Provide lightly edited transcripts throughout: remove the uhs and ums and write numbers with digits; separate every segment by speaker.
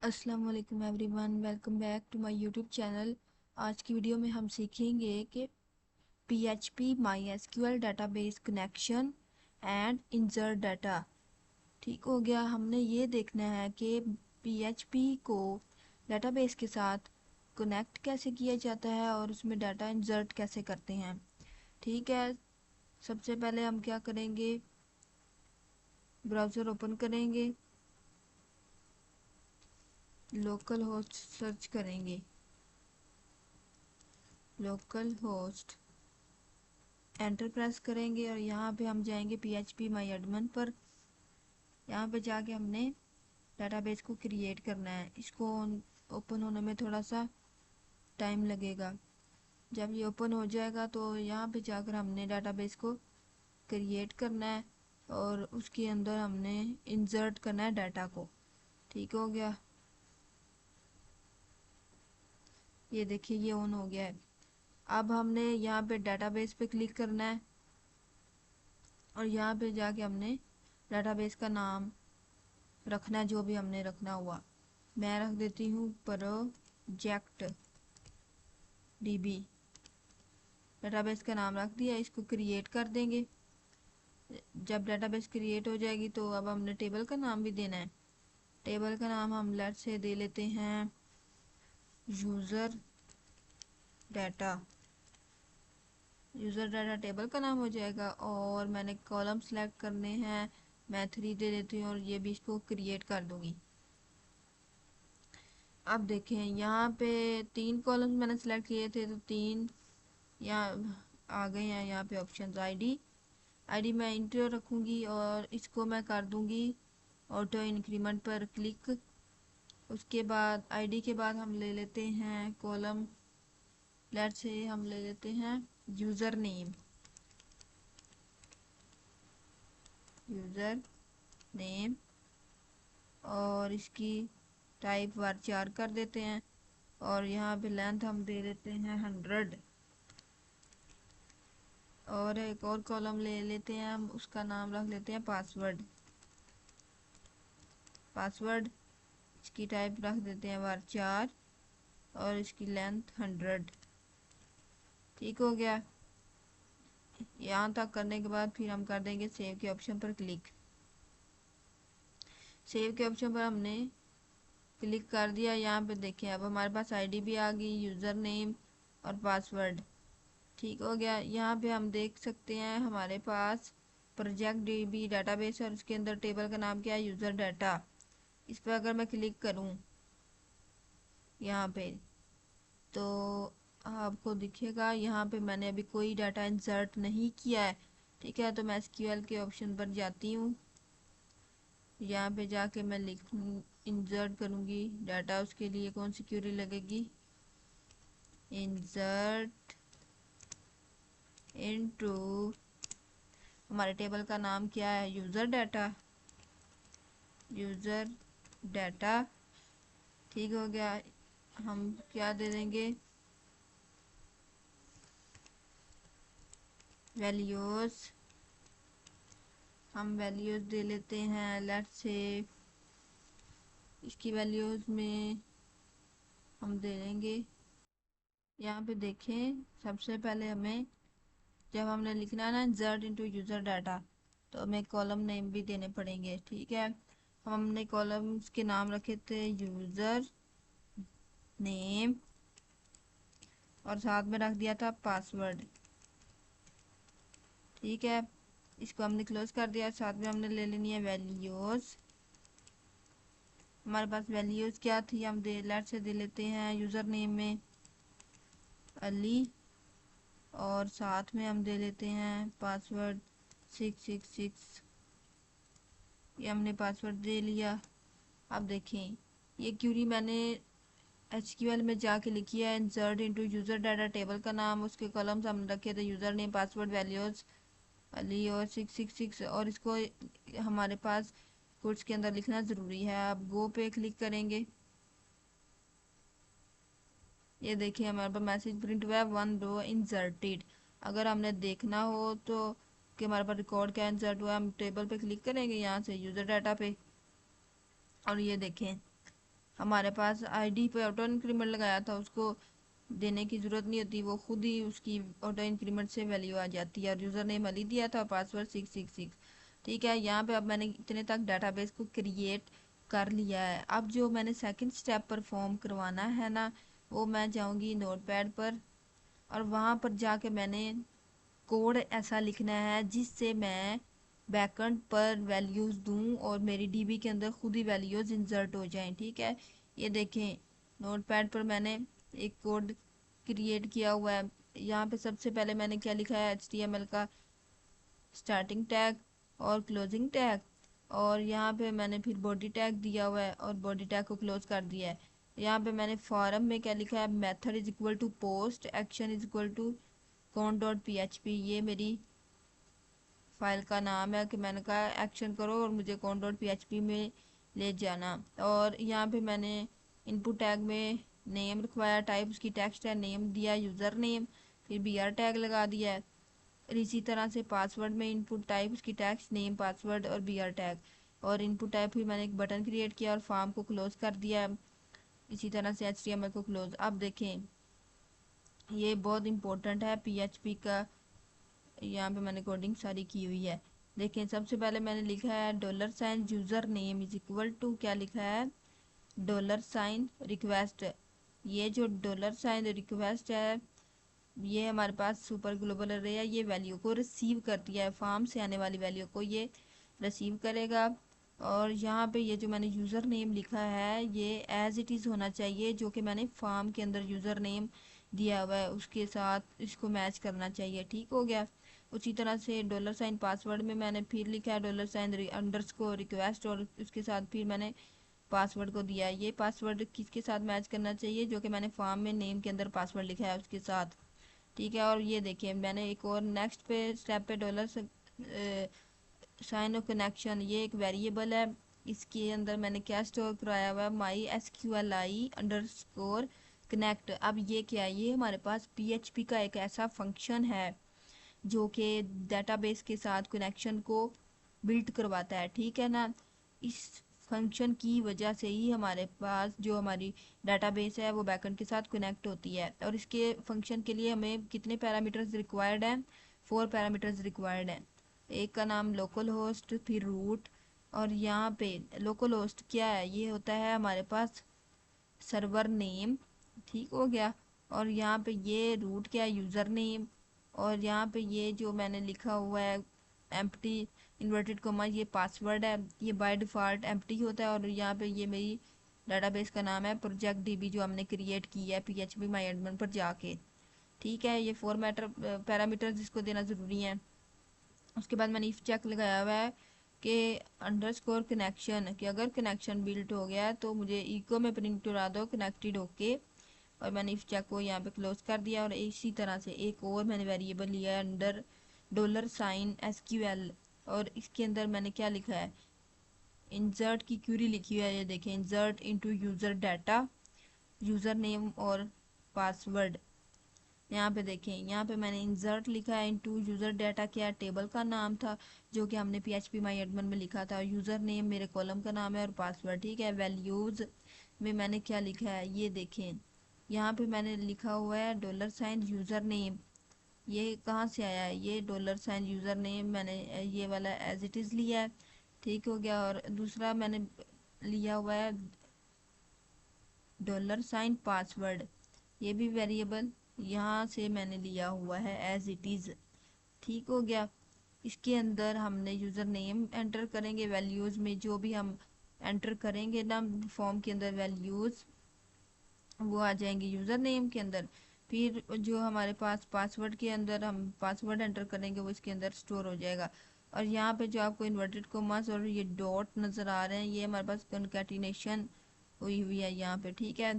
Speaker 1: अस्सलाम वालेकुम everyone, welcome back to my YouTube channel. आज की वीडियो में हम सीखेंगे कि PHP MySQL database connection and insert data. ठीक हो गया। हमने ये देखना है कि PHP को डेटाबेस के साथ कनेक्ट कैसे किया जाता है और उसमें डाटा इंसर्ट कैसे करते हैं। ठीक है, सबसे पहले हम क्या करेंगे, ब्राउज़र ओपन करेंगे, लोकल होस्ट सर्च करेंगे, लोकल होस्ट एंटर प्रेस करेंगे और यहाँ पे हम जाएंगे PHP माई एडमिन पर। यहाँ पे जाके हमने डेटाबेस को क्रिएट करना है। इसको ओपन होने में थोड़ा सा टाइम लगेगा। जब ये ओपन हो जाएगा तो यहाँ पे जाकर हमने डेटाबेस को क्रिएट करना है और उसके अंदर हमने इंसर्ट करना है डाटा को। ठीक हो गया, ये देखिए ये ऑन हो गया है। अब हमने यहाँ पे डेटाबेस पे क्लिक करना है और यहाँ पे जाके हमने डेटाबेस का नाम रखना है, जो भी हमने रखना हुआ। मैं रख देती हूँ प्रोजेक्ट DB। डेटाबेस का नाम रख दिया, इसको क्रिएट कर देंगे। जब डेटाबेस क्रिएट हो जाएगी तो अब हमने टेबल का नाम भी देना है। टेबल का नाम हम लेट से दे लेते हैं user data. User data table का नाम हो जाएगा और मैंने कॉलम सेलेक्ट करने हैं, मैं 3 दे देती हूँ और ये भी इसको क्रिएट कर दूंगी। अब देखें यहाँ पे 3 कॉलम मैंने सेलेक्ट किए थे तो 3 यहाँ आ गए हैं। यहाँ पे ऑप्शन आईडी मैं इंटर रखूँगी और इसको मैं कर दूँगी ऑटो इंक्रीमेंट पर क्लिक। उसके बाद आईडी के बाद हम ले लेते हैं कॉलम, लेट से हम ले लेते हैं यूज़र नेम। यूज़र नेम और इसकी टाइप varchar कर देते हैं और यहाँ पे लेंथ हम दे देते हैं 100। और एक और कॉलम ले लेते हैं हम, उसका नाम रख लेते हैं पासवर्ड। पासवर्ड इसकी टाइप रख देते हैं varchar और इसकी लेंथ 100। ठीक हो गया। यहाँ तक करने के बाद फिर हम कर देंगे सेव के ऑप्शन पर क्लिक। सेव के ऑप्शन पर हमने क्लिक कर दिया। यहाँ पे देखें अब हमारे पास आईडी भी आ गई, यूज़र नेम और पासवर्ड। ठीक हो गया। यहाँ पे हम देख सकते हैं हमारे पास प्रोजेक्ट DB डेटाबेस है और उसके अंदर टेबल का नाम क्या है, यूज़र डाटा। इस पर अगर मैं क्लिक करूँ यहाँ पे तो आपको दिखेगा यहाँ पे मैंने अभी कोई डाटा इंसर्ट नहीं किया है। ठीक है, तो मैं SQL के ऑप्शन पर जाती हूँ। यहाँ पे जाके मैं लिख इंसर्ट करूँगी डाटा। उसके लिए कौन सी क्वेरी लगेगी, इंसर्ट इनटू, हमारे टेबल का नाम क्या है, यूज़र डाटा। यूज़र डाटा ठीक हो गया। हम क्या दे देंगे, वैल्यूज़। हम वैल्यूज़ दे लेते हैं, लेट्स से इसकी वैल्यूज़ में हम दे देंगे। यहाँ पे देखें सबसे पहले हमें जब हमने लिखना है ना इंसर्ट इनटू यूज़र डाटा तो हमें कॉलम नेम भी देने पड़ेंगे। ठीक है, हमने कॉलम्स के नाम रखे थे यूज़र नेम और साथ में रख दिया था पासवर्ड। ठीक है, इसको हमने क्लोज कर दिया। साथ में हमने ले लेनी है वैल्यूज़। हमारे पास वैल्यूज़ क्या थी, हम लेट से दे लेते हैं यूज़र नेम में अली और साथ में हम दे लेते हैं पासवर्ड 666। ये हमने पासवर्ड दे लिया। अब देखें ये क्यूरी मैंने SQL में जाके लिखी है, insert into user data table का नाम, उसके कॉलम्स हमने रखे थे user name password values Ali और 666 और इसको हमारे पास कोड्स के अंदर लिखना ज़रूरी है। अब गो पे क्लिक करेंगे। ये देखिए हमारे पास मैसेज प्रिंट हुआ है 1 रो इंसर्टेड। अगर हमने देखना हो तो कि हमारे पास रिकॉर्ड क्या इंसर्ट हुआ है, हम टेबल पे क्लिक करेंगे यहाँ से यूज़र डाटा पे और ये देखें हमारे पास आईडी पे ऑटो इंक्रीमेंट लगाया था, उसको देने की ज़रूरत नहीं होती, वो खुद ही उसकी ऑटो इंक्रीमेंट से वैल्यू आ जाती है। और यूज़र नेम अली दिया था, पासवर्ड 666। ठीक है, यहाँ पे अब मैंने इतने तक डाटाबेस को क्रिएट कर लिया है। अब जो मैंने सेकंड स्टेप परफॉर्म करवाना है ना, वो मैं जाऊँगी नोटपैड पर, और वहाँ पर जाके मैंने कोड ऐसा लिखना है जिससे मैं बैकएंड पर वैल्यूज़ दूं और मेरी डीबी के अंदर खुद ही वैल्यूज़ इंसर्ट हो जाएं। ठीक है, ये देखें नोटपैड पर मैंने एक कोड क्रिएट किया हुआ है। यहाँ पे सबसे पहले मैंने क्या लिखा है, HTML का स्टार्टिंग टैग और क्लोजिंग टैग, और यहाँ पे मैंने फिर बॉडी टैग दिया हुआ है और बॉडी टैग को क्लोज कर दिया है। यहाँ पे मैंने फॉर्म में क्या लिखा है, method is equal to post, action is equal to count.php। ये मेरी फाइल का नाम है कि मैंने कहा एक्शन करो और मुझे count.php में ले जाना। और यहाँ पे मैंने इनपुट टैग में नेम लिखवाया, टाइप उसकी टेक्स्ट है, नेम दिया यूज़र नेम, फिर br टैग लगा दिया है। और इसी तरह से पासवर्ड में इनपुट टाइप उसकी टेक्स्ट, नेम, पासवर्ड और br टैग। और इनपुट टाइप फिर मैंने एक बटन क्रिएट किया और फॉर्म को क्लोज कर दिया। इसी तरह से HTML को क्लोज। अब देखें ये बहुत इंपॉर्टेंट है PHP का, यहाँ पे मैंने कोडिंग सारी की हुई है। देखें सबसे पहले मैंने लिखा है $, user name is equal to, क्या लिखा है, $रिक्वेस्ट। ये जो $रिक्वेस्ट है, ये हमारे पास सुपर ग्लोबल अरे है, ये वैल्यू को रिसीव करती है, फॉर्म से आने वाली वैल्यू को ये रिसीव करेगा। और यहाँ पे ये जो मैंने यूज़र नेम लिखा है ये एज इट इज़ होना चाहिए, जो कि मैंने फॉर्म के अंदर यूज़र नेम दिया हुआ है उसके साथ इसको मैच करना चाहिए। ठीक हो गया। उसी तरह से $पासवर्ड में मैंने फिर लिखा है $अंडरस्कोर रिक्वेस्ट, और उसके साथ फिर मैंने पासवर्ड को दिया है। ये पासवर्ड किसके साथ मैच करना चाहिए, जो कि मैंने फॉर्म में नेम के अंदर पासवर्ड लिखा है उसके साथ। ठीक है, और ये देखिए मैंने एक और नेक्स्ट पे स्टेप पे साइन ऑफ कनेक्शन, ये एक वेरिएबल है, इसके अंदर मैंने क्या स्टोर कराया हुआ है, MySQLi_connect। अब ये क्या है, ये हमारे पास PHP का एक ऐसा फंक्शन है जो कि डेटाबेस के साथ कनेक्शन को बिल्ड करवाता है। ठीक है ना, इस फंक्शन की वजह से ही हमारे पास जो हमारी डेटाबेस है वो बैकएंड के साथ कनेक्ट होती है। और इसके फंक्शन के लिए हमें कितने पैरामीटर्स रिक्वायर्ड हैं, 4 पैरामीटर्स रिक्वायर्ड हैं। एक का नाम लोकल होस्ट, फिर रूट, और यहाँ पे लोकल होस्ट क्या है, ये होता है हमारे पास सर्वर नेम। ठीक हो गया। और यहाँ पे ये रूट क्या है, यूज़र नेम। और यहाँ पे ये जो मैंने लिखा हुआ है एम्प्टी इन्वर्टेड कोमा, ये पासवर्ड है, ये बाय डिफ़ॉल्ट एम्प्टी होता है। और यहाँ पे ये मेरी डाटाबेस का नाम है प्रोजेक्ट DB जो हमने क्रिएट की है PHP माई एडमिन पर जाके। ठीक है, ये 4 पैरामीटर्स जिसको देना ज़रूरी है। उसके बाद मैंने इफ चेक लगाया हुआ है कि अंडरस्कोर कनेक्शन, कि अगर कनेक्शन बिल्ट हो गया है तो मुझे इको में प्रिंट करा दो कनेक्टेड होके। और मैंने इफ चेक को यहाँ पे क्लोज कर दिया। और इसी तरह से एक और मैंने वेरिएबल लिया है अंडर $SQL, और इसके अंदर मैंने क्या लिखा है, इंसर्ट की क्यूरी लिखी हुई है, ये देखें, insert into user data, user name और पासवर्ड। यहाँ पे देखें, यहाँ पे मैंने इंसर्ट लिखा है इनटू यूज़र डाटा, क्या टेबल का नाम था जो कि हमने PHP माई एडमिन में लिखा था। यूज़र नेम मेरे कॉलम का नाम है और पासवर्ड। ठीक है, वैल्यूज़ में मैंने क्या लिखा है, ये देखें, यहाँ पे मैंने लिखा हुआ है $यूज़र नेम। ये कहाँ से आया है, ये $यूज़र नेम मैंने ये वाला एज इट इज़ लिया है। ठीक हो गया। और दूसरा मैंने लिया हुआ है $पासवर्ड, ये भी वेरिएबल यहाँ से मैंने लिया हुआ है एज इट इज़। ठीक हो गया। इसके अंदर हमने यूज़र नेम एंटर करेंगे, वैल्यूज़ में जो भी हम एंटर करेंगे ना फॉर्म के अंदर वैल्यूज़, वो आ जाएंगे यूज़र नेम के अंदर। फिर जो हमारे पास पासवर्ड के अंदर हम पासवर्ड एंटर करेंगे वो इसके अंदर स्टोर हो जाएगा। और यहाँ पे जो आपको इन्वर्टेड कोमास और ये डॉट नज़र आ रहे हैं, ये हमारे पास कंकैटिनेशन हुई हुई है यहाँ पे। ठीक है,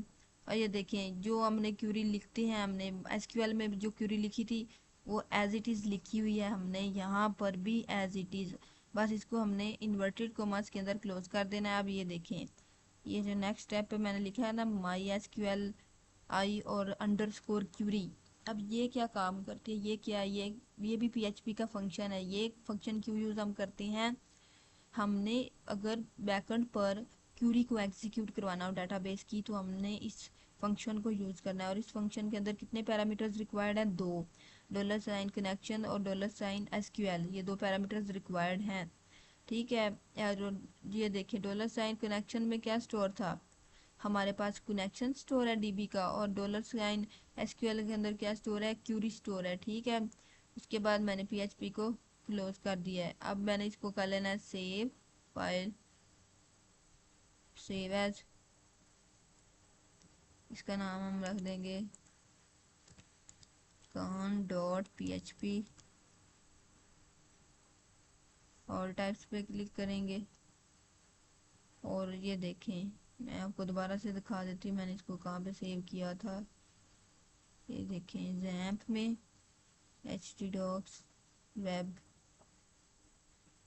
Speaker 1: और ये देखें जो हमने क्यूरी लिखते हैं, हमने SQL में जो क्यूरी लिखी थी वो एज इट इज़ लिखी हुई है हमने यहाँ पर भी एज इट इज़, बस इसको हमने इन्वर्टेड कोमास के अंदर क्लोज कर देना है। अब ये देखें, ये जो नेक्स्ट स्टेप पे मैंने लिखा है ना MySQLi और अंडरस्कोर क्यूरी, अब ये क्या काम करती है, ये क्या है, ये भी PHP का फंक्शन है। ये फंक्शन क्यों यूज़ हम करते हैं, हमने अगर बैकएंड पर क्यूरी को एग्जीक्यूट करवाना हो डाटाबेस की, तो हमने इस फंक्शन को यूज़ करना है। और इस फंक्शन के अंदर कितने पैरामीटर्स रिक्वायर्ड हैं? 2, $साइन कनेक्शन और $साइन SQL, ये 2 पैरामीटर्स रिक्वायर्ड हैं। ठीक है। और ये देखिए $साइन कनेक्शन में क्या स्टोर था, हमारे पास कनेक्शन स्टोर है डीबी का, और $साइन SQL के अंदर क्या स्टोर है? क्यूरी स्टोर है। ठीक है। उसके बाद मैंने PHP को क्लोज कर दिया है। अब मैंने इसको कर लेना है सेव फाइल, सेव एज, इसका नाम हम रख देंगे con.php, और टाइप्स पे क्लिक करेंगे। और ये देखें, मैं आपको दोबारा से दिखा देती हूँ मैंने इसको कहाँ पे सेव किया था। ये देखें जैम्प में htdocs वेब,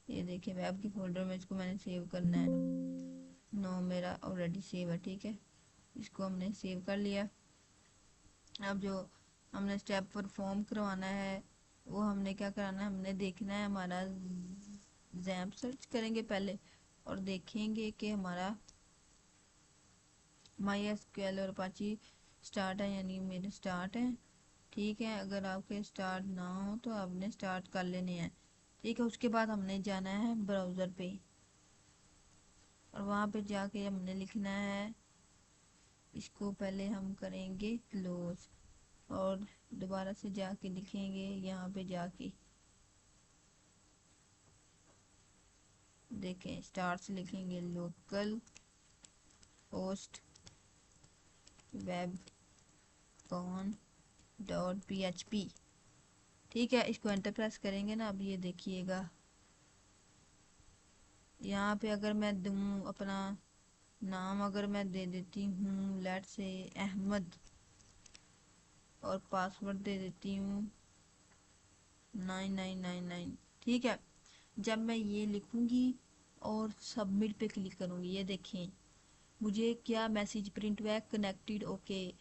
Speaker 1: ये देखें वेब के फोल्डर में इसको मैंने सेव करना है। नो मेरा ऑलरेडी सेव है। ठीक है, इसको हमने सेव कर लिया। अब जो हमने स्टेप परफॉर्म करवाना है वो हमने क्या कराना है, हमने देखना है हमारा जैम्प सर्च करेंगे पहले और देखेंगे कि हमारा MySQL और अपाची स्टार्ट है, यानी मेरे स्टार्ट है। ठीक है, अगर आपके स्टार्ट ना हो तो आपने स्टार्ट कर लेने हैं। ठीक है, उसके बाद हमने जाना है ब्राउज़र पे और वहाँ पे जाके हमने लिखना है, इसको पहले हम करेंगे क्लोज और दोबारा से जाके लिखेंगे यहाँ पे जाके, देखें स्टार्ट से लिखेंगे लोकल होस्ट वेब con.php। ठीक है, इसको एंटर प्रेस करेंगे ना। अब ये देखिएगा यहाँ पे अगर मैं दूँ अपना नाम, अगर मैं दे देती हूँ लेट से अहमद, और पासवर्ड दे देती हूँ 9999। ठीक है, जब मैं ये लिखूँगी और सबमिट पे क्लिक करूँगी, ये देखें मुझे क्या मैसेज प्रिंट हुआ है, कनेक्टेड ओके।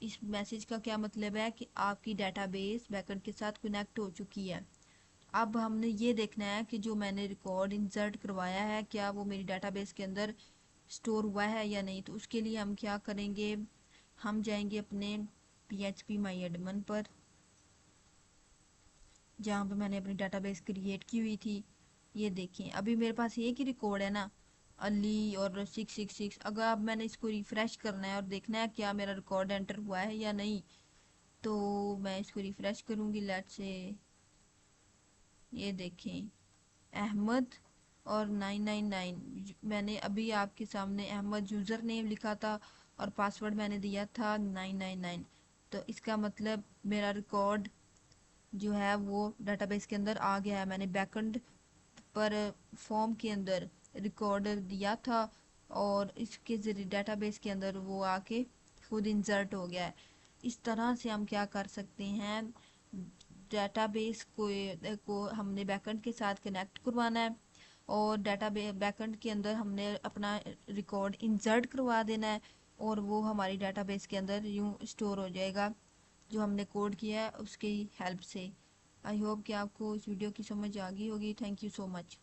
Speaker 1: इस मैसेज का क्या मतलब है कि आपकी डाटाबेस बैकएंड के साथ कनेक्ट हो चुकी है। अब हमने ये देखना है कि जो मैंने रिकॉर्ड इंसर्ट करवाया है क्या वो मेरी डाटाबेस के अंदर स्टोर हुआ है या नहीं। तो उसके लिए हम क्या करेंगे, हम जाएंगे अपने PHP माई एडमिन पर, जहाँ पे मैंने अपनी डाटाबेस क्रिएट की हुई थी। ये देखें अभी मेरे पास एक ही रिकॉर्ड है ना, अली और 666। अगर अब मैंने इसको रिफ़्रेश करना है और देखना है क्या मेरा रिकॉर्ड एंटर हुआ है या नहीं, तो मैं इसको रिफ़्रेश करूँगी लेट से, ये देखें अहमद और 999। मैंने अभी आपके सामने अहमद यूज़र नेम लिखा था और पासवर्ड मैंने दिया था 999। तो इसका मतलब मेरा रिकॉर्ड जो है वो डाटाबेस के अंदर आ गया है। मैंने बैकएंड पर फॉर्म के अंदर रिकॉर्ड दिया था और इसके जरिए डाटाबेस के अंदर वो आके खुद इंसर्ट हो गया है। इस तरह से हम क्या कर सकते हैं, डाटाबेस को हमने बैकएंड के साथ कनेक्ट करवाना है और बैकएंड के अंदर हमने अपना रिकॉर्ड इंसर्ट करवा देना है और वो हमारी डाटाबेस के अंदर यूं स्टोर हो जाएगा जो हमने कोड किया है उसकी हेल्प से। आई होप कि आपको इस वीडियो की समझ आ गई होगी। Thank you so much.